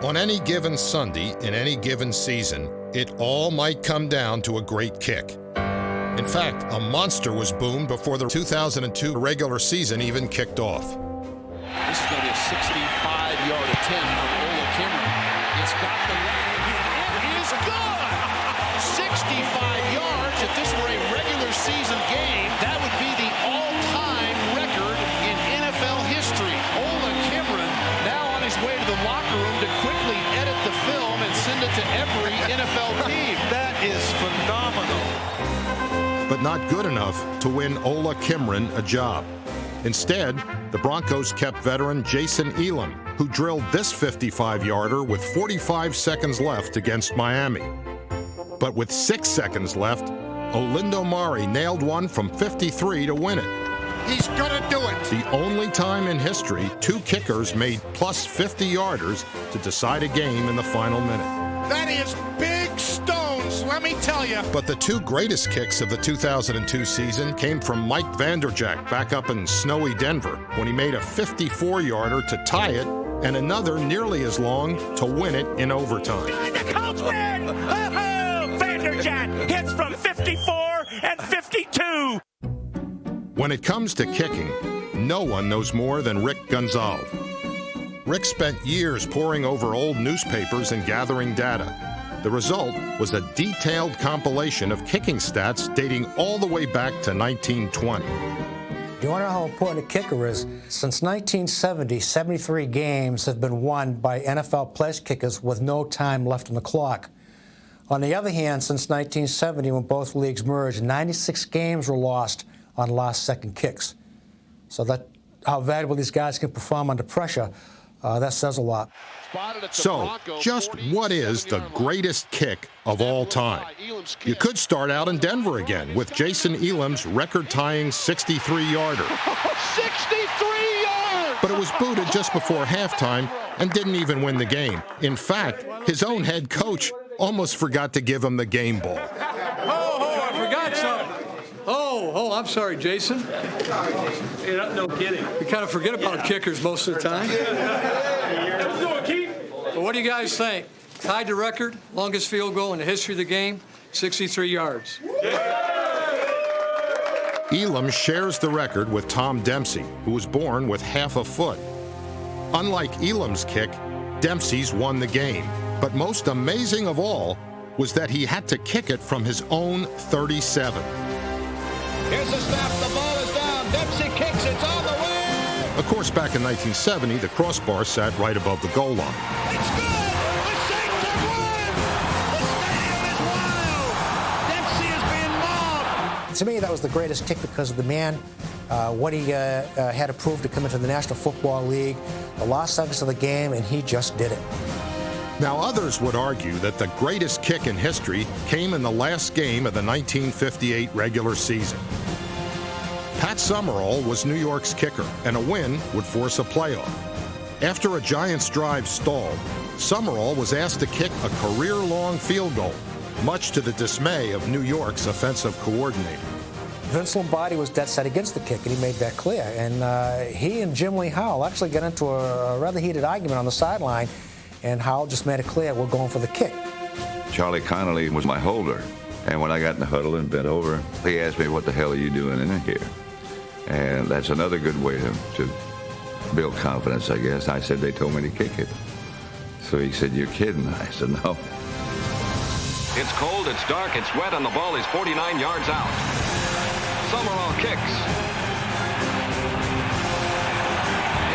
On any given Sunday, in any given season, it all might come down to a great kick. In fact, a monster was boomed before the 2002 regular season even kicked off. This is going to be a 65-yard attempt from Ola Kimmer. It's got the leg, and it is good! 65 yards. If this were a regular season game, that would be the all-time record in NFL history. Ola Kimmer now on his way to the locker room to quickly edit the film and send it to every NFL team. That is phenomenal. But not good enough to win Ola Kimren a job. Instead, the Broncos kept veteran Jason Elam, who drilled this 55-yarder with 45 seconds left against Miami. But with 6 seconds left, Olindo Mari nailed one from 53 to win it. He's gonna do it! The only time in history 2 kickers made plus 50-yarders to decide a game in the final minute. That is big stones, let me tell you. But the 2 greatest kicks of the 2002 season came from Mike Vanderjagt back up in snowy Denver when he made a 54-yarder to tie it and another nearly as long to win it in overtime. The Colts win! Oh, Vanderjagt hits from 54 and 52. When it comes to kicking, no one knows more than Rick Gonzalez. Rick spent years poring over old newspapers and gathering data. The result was a detailed compilation of kicking stats dating all the way back to 1920. You want to know how important a kicker is? Since 1970, 73 games have been won by NFL place kickers with no time left on the clock. On the other hand, since 1970, when both leagues merged, 96 games were lost on last-second kicks. So that how valuable these guys can perform under pressure, that says a lot. So, just what is the greatest kick of all time? You could start out in Denver again with Jason Elam's record-tying 63-yarder. 63 yards! But it was booted just before halftime and didn't even win the game. In fact, his own head coach almost forgot to give him the game ball. Oh, I forgot something. Oh, I'm sorry, Jason. No kidding. We kind of forget about kickers most of the time. But what do you guys think? Tied the record, longest field goal in the history of the game, 63 yards. Elam shares the record with Tom Dempsey, who was born with half a foot. Unlike Elam's kick, Dempsey's won the game. But most amazing of all was that he had to kick it from his own 37. Here's the snap, the ball is down. Dempsey kicks, it's on the way. Of course, back in 1970, the crossbar sat right above the goal line. It's good. The Saints have won. The stadium is wild. Dempsey is being mobbed. To me, that was the greatest kick because of the man, what he had to prove to come into the National Football League, the last seconds of the game, and he just did it. Now, others would argue that the greatest kick in history came in the last game of the 1958 regular season. Pat Summerall was New York's kicker, and a win would force a playoff. After a Giants drive stalled, Summerall was asked to kick a career-long field goal, much to the dismay of New York's offensive coordinator. Vince Lombardi was dead set against the kick, and he made that clear. And he and Jim Lee Howell actually got into a rather heated argument on the sideline, and Howell just made it clear, we're going for the kick. Charlie Connolly was my holder, and when I got in the huddle and bent over, he asked me, what the hell are you doing in here? And that's another good way to build confidence, I guess. I said, they told me to kick it. So he said, you're kidding? I said, no. It's cold, it's dark, it's wet, and the ball is 49 yards out. Summerall kicks.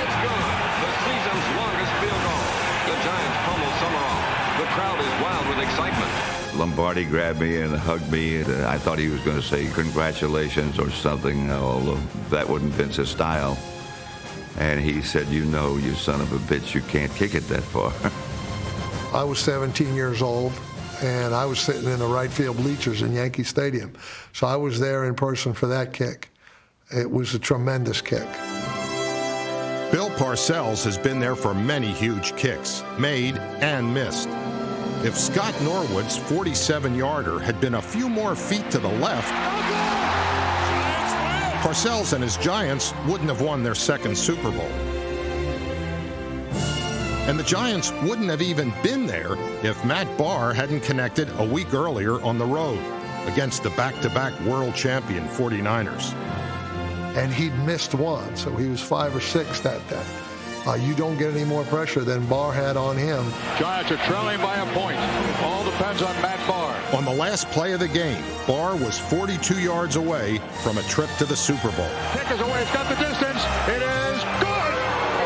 It's good. The season's longest field goal. The Giants pummel Summerall. The crowd is wild with excitement. Lombardi grabbed me and hugged me. And I thought he was going to say congratulations or something, although that wasn't Vince's style. And he said, you know, you son of a bitch, you can't kick it that far. I was 17 years old, and I was sitting in the right field bleachers in Yankee Stadium. So I was there in person for that kick. It was a tremendous kick. Bill Parcells has been there for many huge kicks, made and missed. If Scott Norwood's 47-yarder had been a few more feet to the left, Parcells and his Giants wouldn't have won their second Super Bowl. And the Giants wouldn't have even been there if Matt Barr hadn't connected a week earlier on the road against the back-to-back world champion 49ers. And he'd missed one, so he was 5 or 6 that day. You don't get any more pressure than Barr had on him. Giants are trailing by a point. All depends on Matt Barr. On the last play of the game, Barr was 42 yards away from a trip to the Super Bowl. Kick is away. It's got the distance. It is good.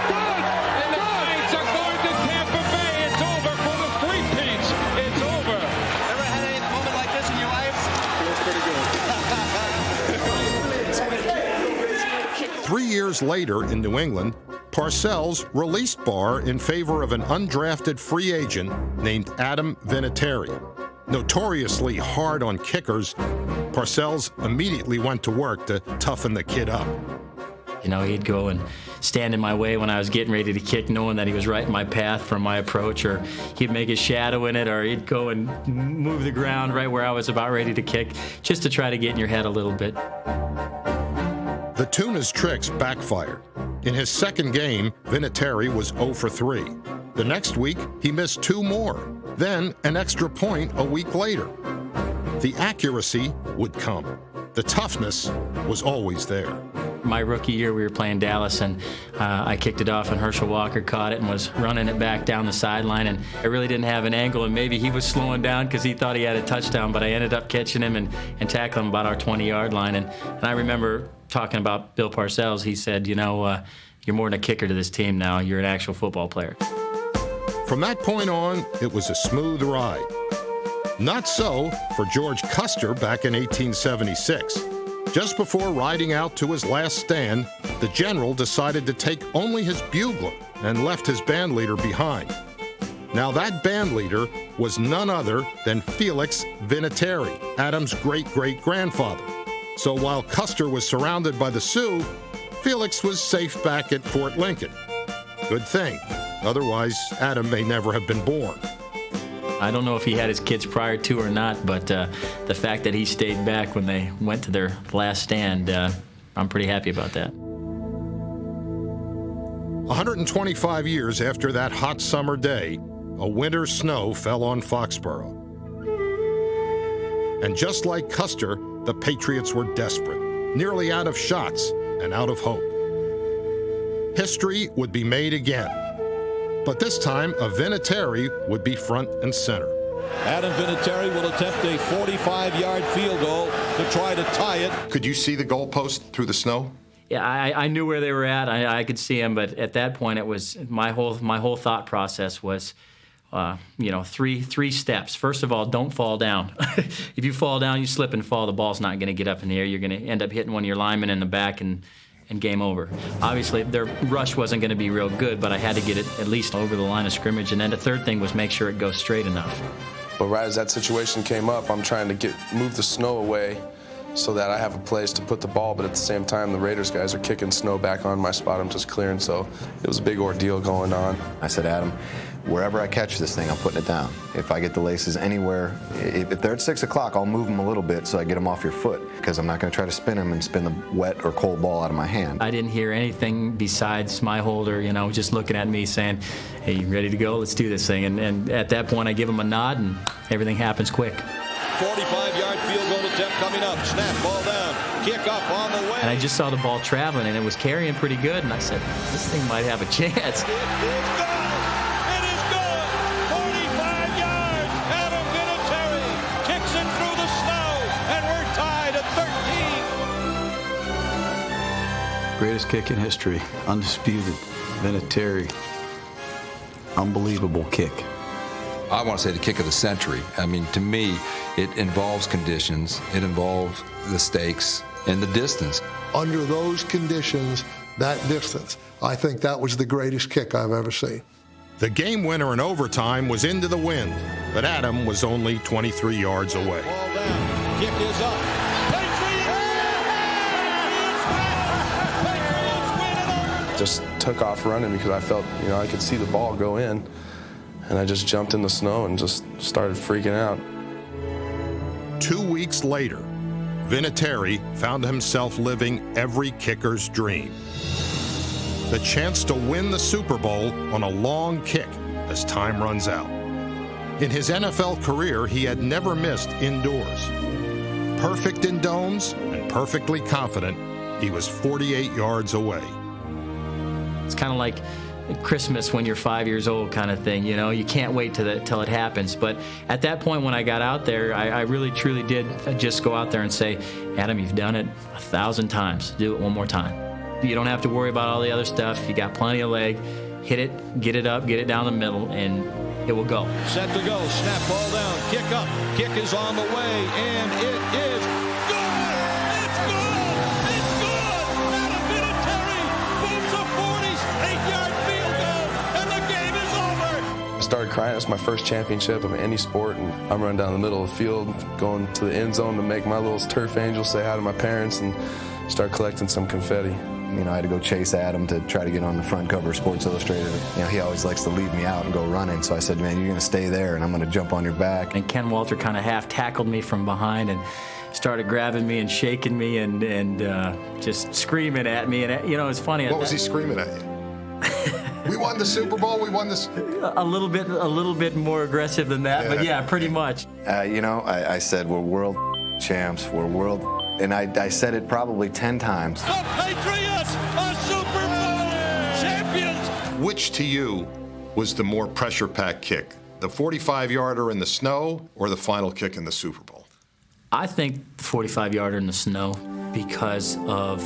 Good. And the Giants are going to Tampa Bay. It's over for the three-peats. It's over. Ever had any moment like this in your life? Feels pretty good. 3 years later in New England, Parcells released Barr in favor of an undrafted free agent named Adam Vinatieri. Notoriously hard on kickers, Parcells immediately went to work to toughen the kid up. You know, he'd go and stand in my way when I was getting ready to kick, knowing that he was right in my path from my approach, or he'd make his shadow in it, or he'd go and move the ground right where I was about ready to kick, just to try to get in your head a little bit. The tuna's tricks backfired. In his second game, Vinatieri was 0 for 3. The next week, he missed 2 more, then an extra point a week later. The accuracy would come. The toughness was always there. My rookie year, we were playing Dallas, and I kicked it off, and Herschel Walker caught it and was running it back down the sideline, and I really didn't have an angle, and maybe he was slowing down because he thought he had a touchdown, but I ended up catching him and tackling him about our 20-yard line. And I remember talking about Bill Parcells. He said, you know, you're more than a kicker to this team now. You're an actual football player. From that point on, it was a smooth ride. Not so for George Custer back in 1876. Just before riding out to his last stand, the general decided to take only his bugler and left his bandleader behind. Now that bandleader was none other than Felix Vinatieri, Adam's great-great-grandfather. So while Custer was surrounded by the Sioux, Felix was safe back at Fort Lincoln. Good thing. Otherwise, Adam may never have been born. I don't know if he had his kids prior to or not, but the fact that he stayed back when they went to their last stand, I'm pretty happy about that. 125 years after that hot summer day, a winter snow fell on Foxborough. And just like Custer, the Patriots were desperate, nearly out of shots and out of hope. History would be made again. But this time, a Vinatieri would be front and center. Adam Vinatieri will attempt a 45-yard field goal to try to tie it. Could you see the goalpost through the snow? Yeah, I knew where they were at. I could see them, but at that point, it was my whole thought process was, three steps. First of all, don't fall down. If you fall down, you slip and fall. The ball's not going to get up in the air. You're going to end up hitting one of your linemen in the back and game over. Obviously, their rush wasn't going to be real good, but I had to get it at least over the line of scrimmage. And then the third thing was make sure it goes straight enough. But right as that situation came up, I'm trying to move the snow away so that I have a place to put the ball, but at the same time, the Raiders guys are kicking snow back on my spot I'm just clearing, so it was a big ordeal going on. I said, Adam, wherever I catch this thing, I'm putting it down. If I get the laces anywhere, if they're at 6 o'clock, I'll move them a little bit so I get them off your foot, because I'm not going to try to spin them and spin the wet or cold ball out of my hand. I didn't hear anything besides my holder, just looking at me saying, hey, you ready to go? Let's do this thing. And at that point, I give him a nod, and everything happens quick. 45-yard field goal attempt coming up. Snap, ball down, kick up on the way. And I just saw the ball traveling, and it was carrying pretty good, and I said, this thing might have a chance. It is good! It is good! 45 yards! Adam Vinatieri kicks it through the snow, and we're tied at 13. Greatest kick in history, undisputed. Vinatieri, unbelievable kick. I want to say the kick of the century. I mean, to me, it involves conditions, it involves the stakes and the distance. Under those conditions, that distance, I think that was the greatest kick I've ever seen. The game winner in overtime was into the wind, but Adam was only 23 yards away. Ball down, kick is up. Just took off running because I felt, I could see the ball go in. And I just jumped in the snow and just started freaking out. 2 weeks later, Vinatieri found himself living every kicker's dream. the chance to win the Super Bowl on a long kick as time runs out. In his NFL career, he had never missed indoors. Perfect in domes and perfectly confident, he was 48 yards away. It's kind of like Christmas when you're 5 years old kind of thing, you know? You can't wait till it happens. But at that point when I got out there, I really, truly did just go out there and say, Adam, you've done it 1,000 times. Do it one more time. You don't have to worry about all the other stuff. You got plenty of leg. Hit it, get it up, get it down the middle, and it will go. Set to go, snap ball down, kick up, kick is on the way, and it is good! It's good! It's good! Adam Vinatieri booms a 48-yard field goal, and the game is over! I started crying. It's my first championship of any sport, and I'm running down the middle of the field, going to the end zone to make my little turf angel say hi to my parents and start collecting some confetti. You know, I had to go chase Adam to try to get on the front cover of Sports Illustrated. You know, he always likes to leave me out and go running, so I said, man, you're going to stay there, and I'm going to jump on your back. And Ken Walter kind of half tackled me from behind and started grabbing me and shaking me and just screaming at me. And, you know, it's funny. What was he screaming at you? We won the Super Bowl. We won this. A little bit more aggressive than that, but yeah, pretty much. You know, I said, we're world champs. We're world. And I said it probably 10 times. The Patriots are Super Bowl champions! Which to you was the more pressure-packed kick? The 45-yarder in the snow or the final kick in the Super Bowl? I think the 45-yarder in the snow because of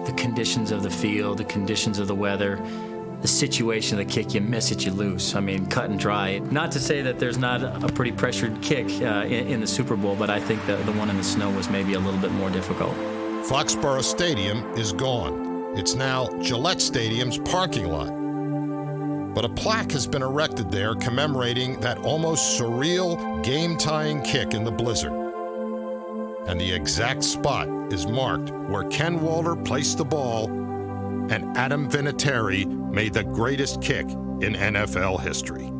the conditions of the field, the conditions of the weather, the situation of the kick. You miss it, you lose. I mean, cut and dry. Not to say that there's not a pretty pressured kick in the Super Bowl, but I think the one in the snow was maybe a little bit more difficult. Foxborough Stadium is gone. It's now Gillette Stadium's parking lot. But a plaque has been erected there commemorating that almost surreal game-tying kick in the blizzard. And the exact spot is marked where Ken Walter placed the ball and Adam Vinatieri made the greatest kick in NFL history.